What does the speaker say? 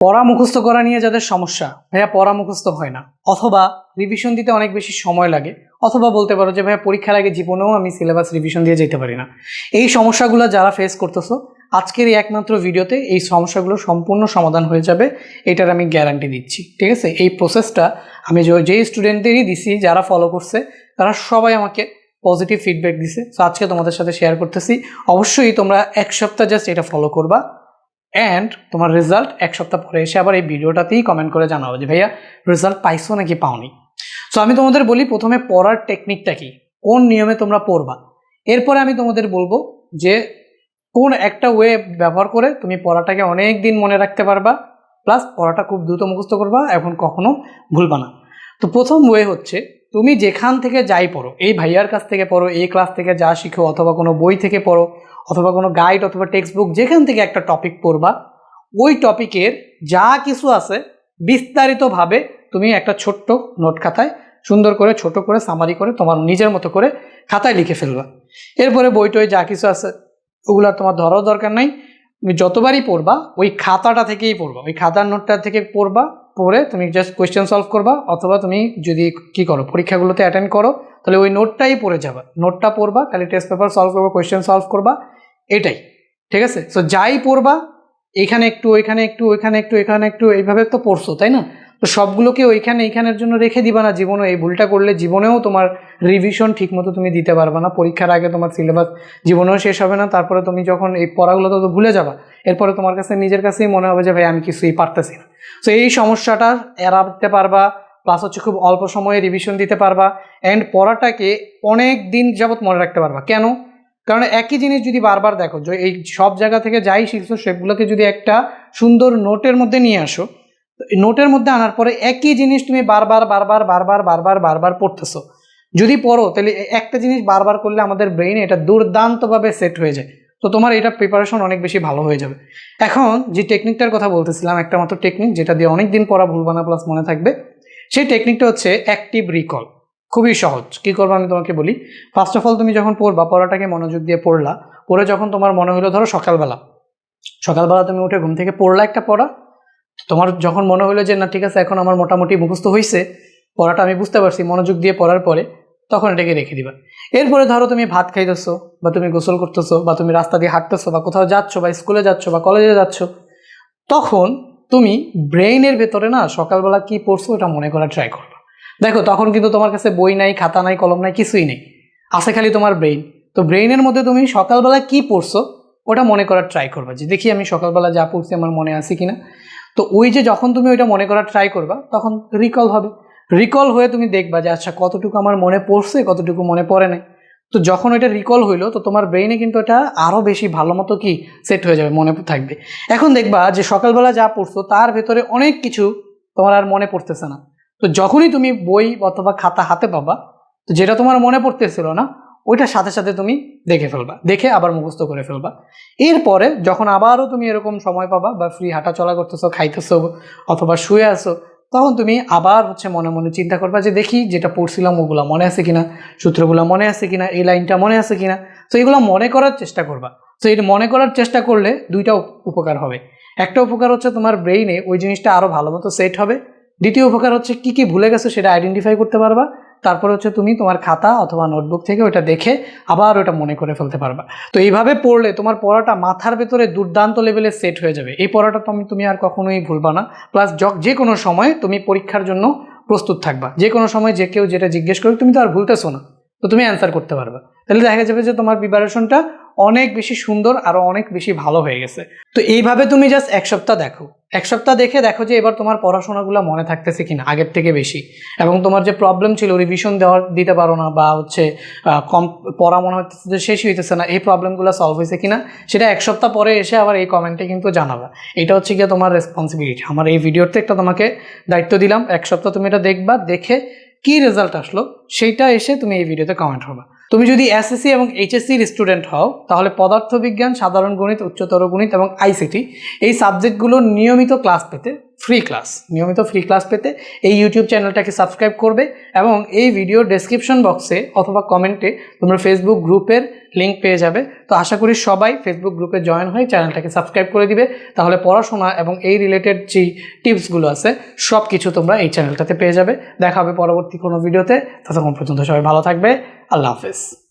পড়া মুখস্থ করা নিয়ে যাদের সমস্যা, ভাইয়া পড়া মুখস্থ হয় না, অথবা রিভিশন দিতে অনেক বেশি সময় লাগে, অথবা বলতে পারো যে ভাইয়া পরীক্ষার আগে জীবনেও আমি সিলেবাস রিভিশন দিয়ে যেতে পারি না, এই সমস্যাগুলো যারা ফেস করতেছো আজকের এই একমাত্র ভিডিওতে এই সমস্যাগুলো সম্পূর্ণ সমাধান হয়ে যাবে, এটার আমি গ্যারান্টি দিচ্ছি। ঠিক আছে, এই প্রসেসটা আমি যেই স্টুডেন্টদেরই দিছি, যারা ফলো করছে তারা সবাই আমাকে পজিটিভ ফিডব্যাক দিছে। সো আজকে তোমাদের সাথে শেয়ার করতেছি। অবশ্যই তোমরা এক সপ্তাহ জাস্ট এটা ফলো করবা, অ্যান্ড তোমার রেজাল্ট এক সপ্তাহ পরে এসে আবার এই ভিডিওটাতেই কমেন্ট করে জানাবো যে ভাইয়া রেজাল্ট পাইছো নাকি পাওনি। সো আমি তোমাদের বলি প্রথমে পড়ার টেকনিকটা কি, কোন নিয়মে তোমরা পড়বা। এরপরে আমি তোমাদের বলবো যে কোন একটা ওয়ে ব্যবহার করে তুমি পড়াটাকে অনেক দিন মনে রাখতে পারবা, প্লাস পড়াটা খুব দ্রুত মুখস্থ করবা, এখন কখনো ভুলবা না। তো প্রথম ওয়ে হচ্ছে তুমি যেখান থেকে যাই পড়ো, এই ভাইয়ার কাছ থেকে পড়ো, এই ক্লাস থেকে যা শিখো, অথবা কোনো বই থেকে পড়ো, অথবা কোনো গাইড অথবা টেক্সট বুক, যেখান থেকে একটা টপিক পড়বা, ওই টপিকের যা কিছু আছে বিস্তারিতভাবে তুমি একটা ছোট্ট নোট খাতায় সুন্দর করে ছোট করে সামারি করে তোমার নিজের মতো করে খাতায় লিখে ফেলবা। এরপরে বইটই যা কিছু আছে ওগুলো তোমার ধরার দরকার নাই, তুমি যতবারই পড়বা ওই খাতাটা থেকেই পড়বা, ওই খাতার নোটটা থেকে পড়বা, পড়ে তুমি জাস্ট কোয়েশ্চেন সলভ করবা, অথবা তুমি যদি কি করো পরীক্ষাগুলোতে অ্যাটেন্ড করো তাহলে ওই নোটটাই পড়ে যাবা, নোটটা পড়বা, খালি টেস্ট পেপার সলভ করবা, কোয়েশ্চেন সলভ করবা, এটাই। ঠিক আছে, সো যাই পড়বা এখানে একটু ওইখানে একটু ওইখানে একটু এখানে একটু এইভাবে তো পড়ছো, তাই না? তো সবগুলোকে এইখানের জন্য রেখে দিবা না জীবনে। এই ভুলটা করলে জীবনেও তোমার রিভিশন ঠিকমতো তুমি দিতে পারবে না, পরীক্ষার আগে তোমার সিলেবাস জীবনেও শেষ হবে না, তারপরে তুমি যখন এই পড়াগুলো তো ভুলে যাবা, এরপরে তোমার কাছে নিজের কাছেই মনে হবে যে ভাই আমি কিছুই পারতেছি না। তো এই সমস্যাটা এড়াতে পারবা, প্লাস হচ্ছে খুব অল্প সময়ে রিভিশন দিতে পারবা, অ্যান্ড পড়াটাকে অনেক দিন যাবত মনে রাখতে পারবা। কেন? কারণ একই জিনিস যদি বারবার দেখো, যে এই সব জায়গা থেকে যাই শিখছো সেগুলোকে যদি একটা সুন্দর নোটের মধ্যে নিয়ে আসো, নোটের মধ্যে আনার পরে একই জিনিস তুমি বারবার বারবার বারবার বারবার বারবার পড়তেছো, যদি পড়ো তাহলে একটা জিনিস বারবার করলে আমাদের ব্রেইনে এটা দুর্দান্তভাবে সেট হয়ে যায়। তো তোমার এটা প্রিপারেশন অনেক বেশি ভালো হয়ে যাবে। এখন যে টেকনিকটার কথা বলতেছিলাম, একটা মাত্র টেকনিক যেটা দিয়ে অনেক দিন পড়া ভুলবা না, প্লাস মনে থাকবে, সেই টেকনিকটা হচ্ছে অ্যাক্টিভ রিকল। খুবই সহজ, কী করবো আমি তোমাকে বলি। ফার্স্ট অফ অল তুমি যখন পড়বা, পড়াটাকে মনোযোগ দিয়ে পড়লা, পড়ে যখন তোমার মনে হলো, ধরো সকালবেলা তুমি উঠে ঘুম থেকে পড়লা একটা পড়া, তোমার যখন মনে হলো যে না ঠিক আছে এখন আমার মোটামুটি মুখস্থ হয়েছে, পড়াটা আমি বুঝতে পারছি, মনোযোগ দিয়ে পড়ার পরে তখন এটাকে রেখে দিবা। এরপরে ধরো তুমি ভাত খাইতেছো, বা তুমি গোসল করতেছো, বা তুমি রাস্তা দিয়ে হাঁটতেছো, বা কোথাও যাচ্ছ, বা স্কুলে যাচ্ছ, বা কলেজে যাচ্ছ, তখন তুমি ব্রেইনের ভেতরে না সকালবেলা কি পড়ছো ওটা মনে করার ট্রাই করবা। দেখো তখন কিন্তু তোমার কাছে বই নাই, খাতা নাই, কলম নাই, কিছুই নেই, আছে খালি তোমার ব্রেইন। তো ব্রেইনের মধ্যে তুমি সকালবেলা কি পড়ছো ওটা মনে করার ট্রাই করবা, যে দেখি আমি সকালবেলা যা পড়ছি আমার মনে আছে কিনা। তো ওই যে যখন তুমি ওইটা মনে করার ট্রাই করবা তখন রিকল হবে, রিকল হয়ে তুমি দেখবা যে আচ্ছা কতটুকু আমার মনে পড়ছে, কতটুকু মনে পড়ে নাই। তো যখন ওইটা রিকল হইলো তো তোমার ব্রেইনে কিন্তু এটা আরও বেশি ভালো মতো কি সেট হয়ে যাবে, মনে থাকবে। এখন দেখবা যে সকালবেলা যা পড়ছো তার ভেতরে অনেক কিছু তোমার আর মনে পড়তেছে না। তো যখনই তুমি বই অথবা খাতা হাতে পাবা, তো যেটা তোমার মনে পড়তেছিল না ওইটার সাথে সাথে তুমি দেখে ফেলবা, দেখে আবার মুখস্থ করে ফেলবা। এরপরে যখন আবারও তুমি এরকম সময় পাবা, বা ফ্রি হাঁটা চলা করতেছো, খাইতেছো, অথবা শুয়ে আসো, তখন তুমি আবার মনে মনে চিন্তা করবা যে দেখি যেটা পড়ছিলাম ওগুলো মনে আছে কিনা, সূত্রগুলো মনে আছে কিনা, এই লাইনটা মনে আছে কিনা। তো এগুলো মনে করার চেষ্টা করবা। তো এটা মনে করার চেষ্টা করলে দুইটা উপকার হবে। একটা উপকার হচ্ছে তোমার ব্রেইনে ওই জিনিসটা আরও ভালো মতো সেট হবে। দ্বিতীয় উপকার হচ্ছে কি কি ভুলে গেছো সেটা আইডেন্টিফাই করতে পারবা। তারপরে তুমি তোমার খাতা অথবা নোটবুক থেকে ওটা দেখে আবার ওটা মনে করে ফেলতে পারবা। তো এইভাবে পড়লে তোমার পড়াটা মাথার ভেতরে দুর্দান্ত লেভেলে সেট হয়ে যাবে। এই পড়াটা তুমি আর কখনোই ভুলবা না। প্লাস যে কোনো সময় তুমি পরীক্ষার জন্য প্রস্তুত থাকবা, যে কোনো সময় যে কেউ যেটা জিজ্ঞেস করবে তুমি তো আর ভুলতেছো না, তো তুমি অ্যান্সার করতে পারবা। তাহলে দেখা যাবে যে তোমার প্রিপারেশনটা অনেক বেশি সুন্দর, আরও অনেক বেশি ভালো হয়ে গেছে। তো এইভাবে তুমি জাস্ট এক সপ্তাহ দেখো, এক সপ্তাহ দেখে দেখো যে এবার তোমার পড়াশোনাগুলো মনে থাকতেছে কিনা আগের থেকে বেশি, এবং তোমার যে প্রবলেম ছিল রিভিশন দিতে পারো না, বা কম পড়া মনে হচ্ছে যে শেষ হইতেছে না, এই প্রবলেমগুলো সলভ হয়েছে কিনা সেটা এক সপ্তাহ পরে এসে আবার এই কমেন্টে কিন্তু জানাবা। এটা হচ্ছে গিয়ে তোমার রেসপন্সিবিলিটি। আমার এই ভিডিওতে একটা তোমাকে দায়িত্ব দিলাম, এক সপ্তাহ তুমি এটা দেখবা, দেখে কি রেজাল্ট আসলো সেইটা এসে তুমি এই ভিডিওতে কমেন্ট করবা। তুমি যদি এসএসসি এবং এইচএসসির স্টুডেন্ট হও তাহলে পদার্থবিজ্ঞান, সাধারণ গণিত, উচ্চতর গণিত এবং আইসিটি এই সাবজেক্টগুলোর নিয়মিত ক্লাস পেতে নিয়মিত ফ্রি ক্লাস পেতে এই ইউটিউব চ্যানেলটাকে সাবস্ক্রাইব করবে এবং এই ভিডিও ডেসক্রিপশন বক্সে অথবা কমেন্টে তোমরা ফেসবুক গ্রুপের লিঙ্ক পেয়ে যাবে। তো আশা করি সবাই ফেসবুক গ্রুপে জয়েন হয়ে চ্যানেলটাকে সাবস্ক্রাইব করে দিবে, তাহলে পড়াশোনা এবং এই রিলেটেড যেই টিপসগুলো আছে সব কিছু তোমরা এই চ্যানেলটাতে পেয়ে যাবে। দেখা হবে পরবর্তী কোনো ভিডিওতে, ততক্ষণ পর্যন্ত সবাই ভালো থাকবে। আল্লাহ হাফেজ।